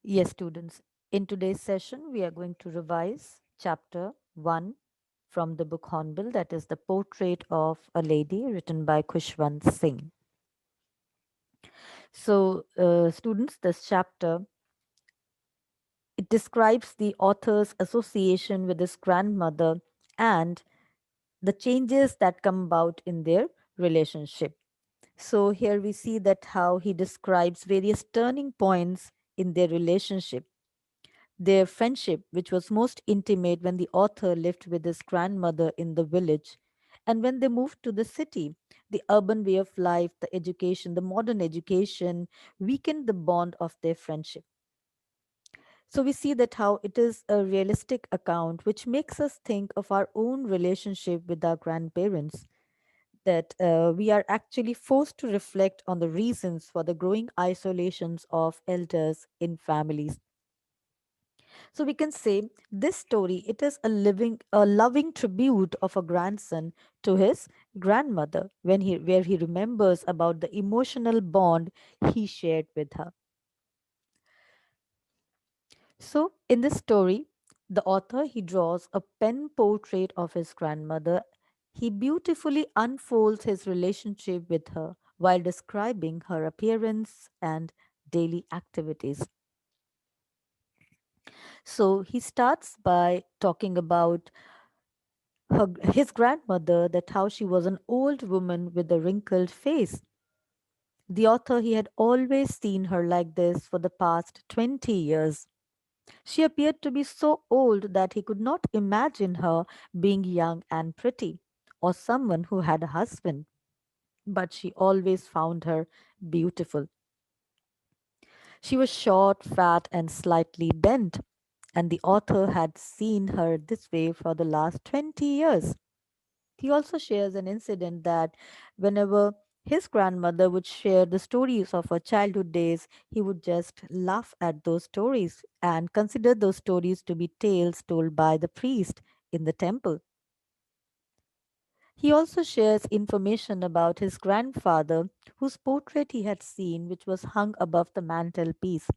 Yes, students, in today's session, we are going to revise chapter 1 from the book Hornbill, that is the portrait of a lady written by Khushwant Singh. So, students, this chapter it describes the author's association with his grandmother and the changes that come about in their relationship. So here we see that how he describes various turning points in their relationship. Their friendship, which was most intimate when the author lived with his grandmother in the village, and when they moved to the city, the urban way of life, the education, the modern education weakened the bond of their friendship. So we see that how it is a realistic account which makes us think of our own relationship with our grandparents, that we are actually forced to reflect on the reasons for the growing isolations of elders in families. So we can say this story it is a loving tribute of a grandson to his grandmother when he where he remembers about the emotional bond he shared with her. So in this story, the author he draws a pen portrait of his grandmother. He beautifully unfolds his relationship with her while describing her appearance and daily activities. So he starts by talking about his grandmother, that how she was an old woman with a wrinkled face. The author he had always seen her like this for the past 20 years. She appeared to be so old that he could not imagine her being young and pretty, or someone who had a husband, but she always found her beautiful. She was short, fat, and slightly bent, and the author had seen her this way for the last 20 years. He also shares an incident that whenever his grandmother would share the stories of her childhood days, he would just laugh at those stories and consider those stories to be tales told by the priest in the temple. He also shares information about his grandfather, whose portrait he had seen, which was hung above the mantelpiece.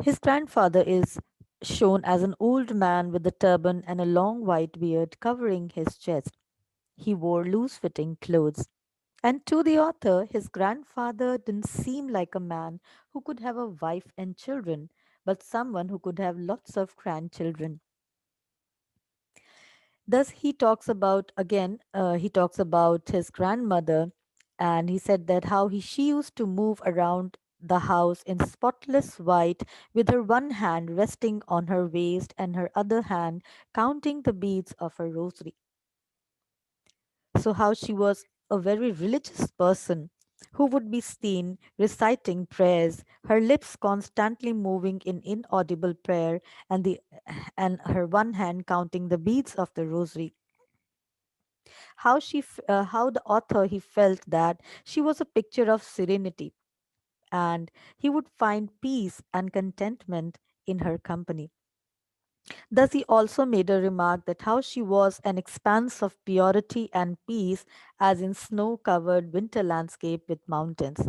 His grandfather is shown as an old man with a turban and a long white beard covering his chest. He wore loose fitting clothes. And to the author, his grandfather didn't seem like a man who could have a wife and children, but someone who could have lots of grandchildren. Thus, he talks about his grandmother, and he said that she used to move around the house in spotless white with her one hand resting on her waist and her other hand counting the beads of her rosary. So, how she was a very religious person who would be seen reciting prayers, her lips constantly moving in inaudible prayer, and her one hand counting the beads of the rosary. How the author he felt that she was a picture of serenity, and he would find peace and contentment in her company. Thus, he also made a remark that how she was an expanse of purity and peace, as in snow covered winter landscape with mountains.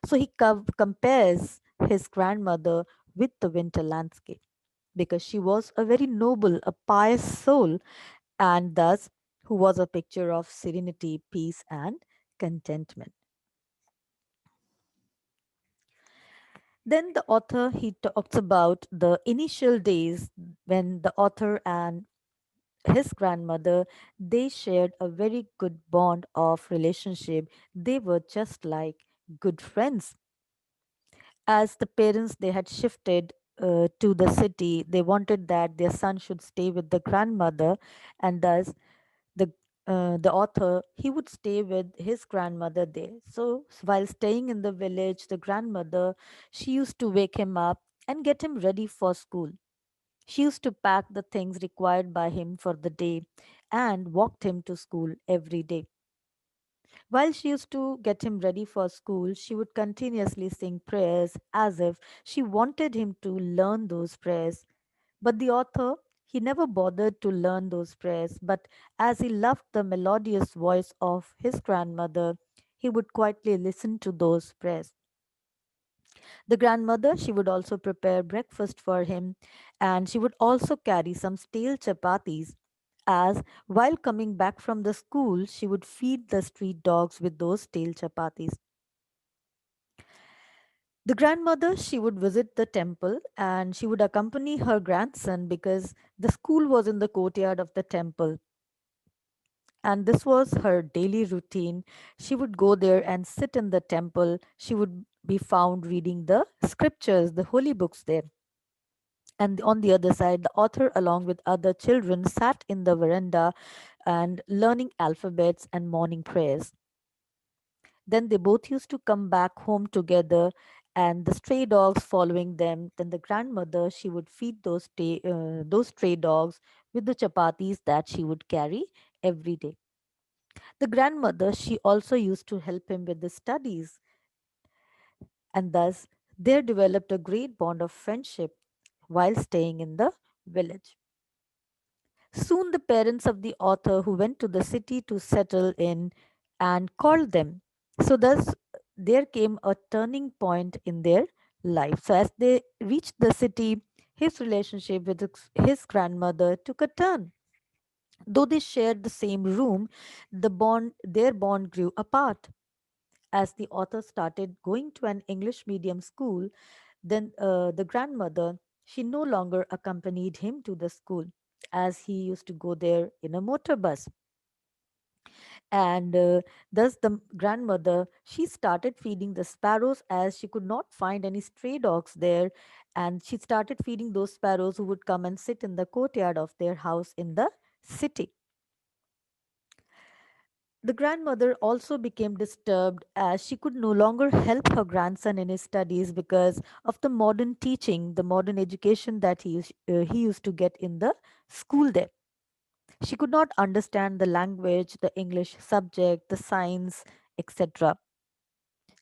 So, he compares his grandmother with the winter landscape because she was a very noble, a pious soul, and thus who was a picture of serenity, peace, and contentment. Then the author he talks about the initial days when the author and his grandmother they shared a very good bond of relationship. They were just like good friends. As the parents they had shifted to the city, they wanted that their son should stay with the grandmother, and thus the the author he would stay with his grandmother there. So while staying in the village, the grandmother she used to wake him up and get him ready for school. She used to pack the things required by him for the day and walked him to school every day. While she used to get him ready for school, she would continuously sing prayers as if she wanted him to learn those prayers. But the author, he never bothered to learn those prayers, but as he loved the melodious voice of his grandmother, he would quietly listen to those prayers. The grandmother, she would also prepare breakfast for him, and she would also carry some stale chapatis, as while coming back from the school, she would feed the street dogs with those stale chapatis. The grandmother, she would visit the temple and she would accompany her grandson because the school was in the courtyard of the temple. And this was her daily routine. She would go there and sit in the temple. She would be found reading the scriptures, the holy books there. And on the other side, the author, along with other children, sat in the veranda and learning alphabets and morning prayers. Then they both used to come back home together, and the stray dogs following them. Then the grandmother, she would feed those stray dogs with the chapatis that she would carry every day. The grandmother, she also used to help him with the studies, and thus there developed a great bond of friendship while staying in the village. Soon the parents of the author who went to the city to settle in and called them. So thus there came a turning point in their life. So as they reached the city, his relationship with his grandmother took a turn. Though they shared the same room, their bond grew apart. As the author started going to an English medium school, then the grandmother, she no longer accompanied him to the school as he used to go there in a motor bus. And thus the grandmother, she started feeding the sparrows as she could not find any stray dogs there. And she started feeding those sparrows who would come and sit in the courtyard of their house in the city. The grandmother also became disturbed as she could no longer help her grandson in his studies because of the modern teaching, the modern education that he used to get in the school there. She could not understand the language, the English subject, the science, etc.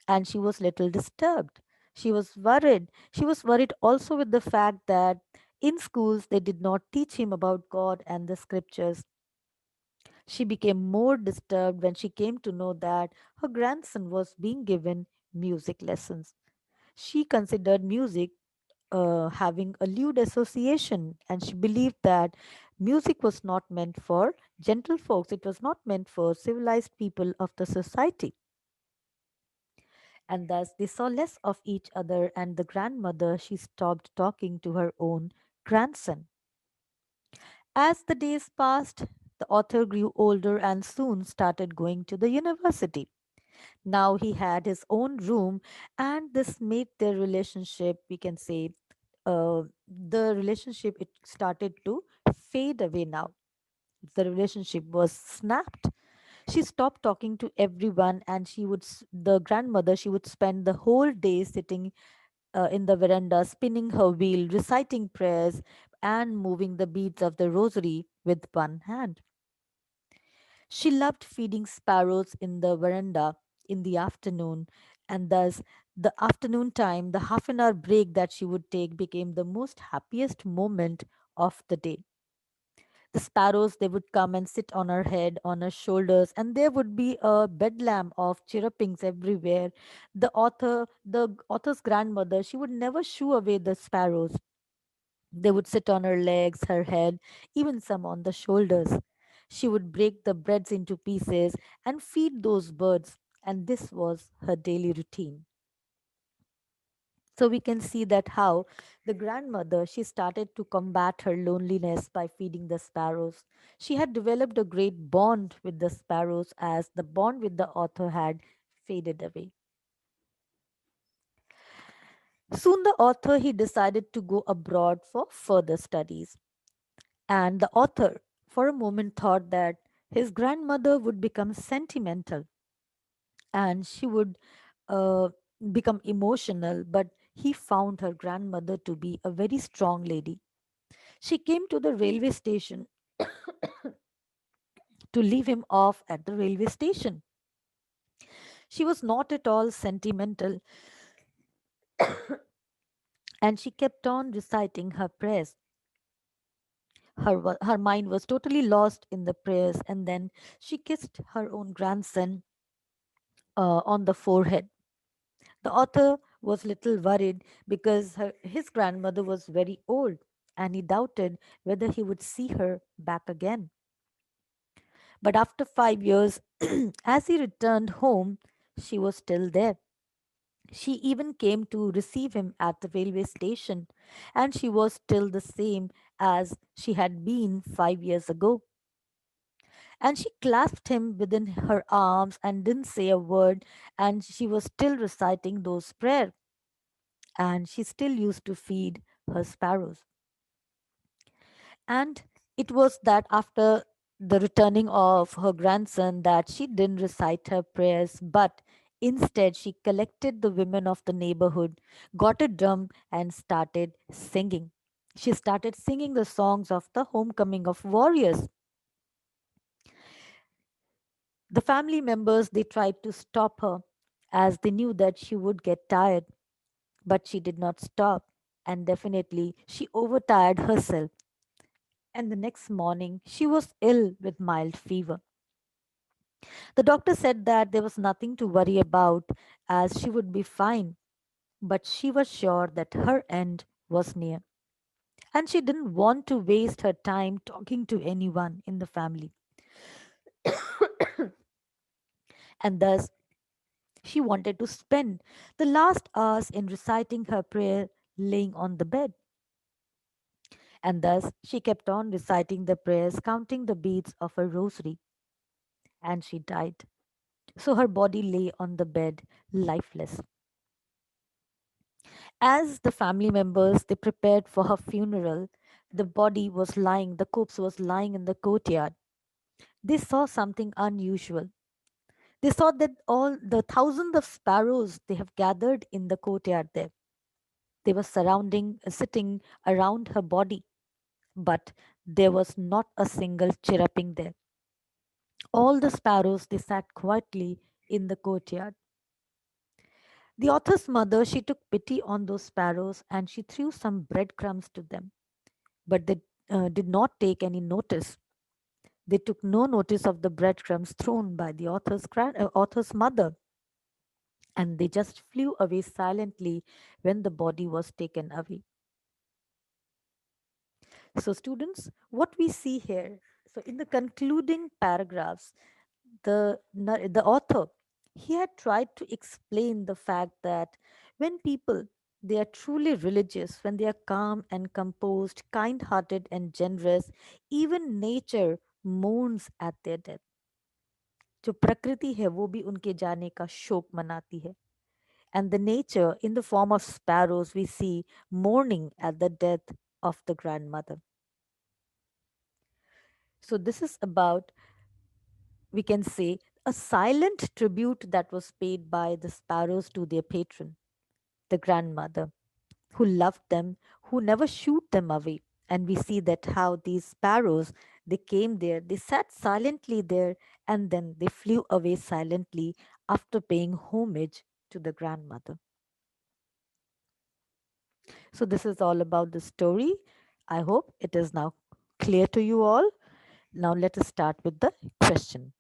And she was little disturbed. She was worried. She was worried also with the fact that in schools they did not teach him about God and the scriptures. She became more disturbed when she came to know that her grandson was being given music lessons. She considered music having a lewd association, and she believed that music was not meant for gentle folks, it was not meant for civilized people of the society. And thus they saw less of each other, and the grandmother, she stopped talking to her own grandson. As the days passed, the author grew older and soon started going to the university. Now he had his own room, and this made their relationship, we can say, the relationship, it started to fade away now. The relationship was snapped. She stopped talking to everyone, and the grandmother, she would spend the whole day sitting in the veranda, spinning her wheel, reciting prayers, and moving the beads of the rosary with one hand. She loved feeding sparrows in the veranda in the afternoon, and thus the afternoon time, the half an hour break that she would take, became the most happiest moment of the day. The sparrows, they would come and sit on her head, on her shoulders, and there would be a bedlam of chirrupings everywhere. The author's grandmother, she would never shoo away the sparrows. They would sit on her legs, her head, even some on the shoulders. She would break the breads into pieces and feed those birds, and this was her daily routine. So we can see that how the grandmother, she started to combat her loneliness by feeding the sparrows. She had developed a great bond with the sparrows as the bond with the author had faded away. Soon the author, he decided to go abroad for further studies. And the author, for a moment, thought that his grandmother would become sentimental and she would uh, become emotional, but he found her grandmother to be a very strong lady. She came to the railway station to leave him off at the railway station. She was not at all sentimental, and she kept on reciting her prayers. Her mind was totally lost in the prayers, and then she kissed her own grandson on the forehead. The author was little worried because his grandmother was very old and he doubted whether he would see her back again. But after 5 years, as he returned home, she was still there. She even came to receive him at the railway station, and she was still the same as she had been 5 years ago. And she clasped him within her arms and didn't say a word, and she was still reciting those prayers, and she still used to feed her sparrows. And it was that after the returning of her grandson that she didn't recite her prayers, but instead she collected the women of the neighborhood, got a drum, and started singing. She started singing the songs of the homecoming of warriors. The family members, they tried to stop her as they knew that she would get tired, but she did not stop, and definitely she overtired herself, and the next morning she was ill with mild fever. The doctor said that there was nothing to worry about as she would be fine, but she was sure that her end was near. And she didn't want to waste her time talking to anyone in the family. And thus, she wanted to spend the last hours in reciting her prayer laying on the bed. And thus, she kept on reciting the prayers, counting the beads of her rosary, and she died. So her body lay on the bed, lifeless. As the family members they prepared for her funeral, the corpse was lying in the courtyard. They saw something unusual. They saw that all the thousands of sparrows they have gathered in the courtyard there. They were sitting around her body, but there was not a single chirruping there. All the sparrows they sat quietly in the courtyard. The author's mother she took pity on those sparrows and she threw some breadcrumbs to them, but they did not take any notice. They took no notice of the breadcrumbs thrown by the author's mother, and they just flew away silently when the body was taken away. So, students, what we see here, so in the concluding paragraphs, the author he had tried to explain the fact that when people they are truly religious, when they are calm and composed, kind hearted and generous, even nature mourns at their death. जो प्रकृति है वो भी उनके जाने का शोक मनाती है. And the nature in the form of sparrows we see mourning at the death of the grandmother. So this is about, we can say, a silent tribute that was paid by the sparrows to their patron, the grandmother, who loved them, who never shooed them away. And we see that how these sparrows, they came there, they sat silently there, and then they flew away silently after paying homage to the grandmother. So this is all about the story. I hope it is now clear to you all. Now let us start with the question.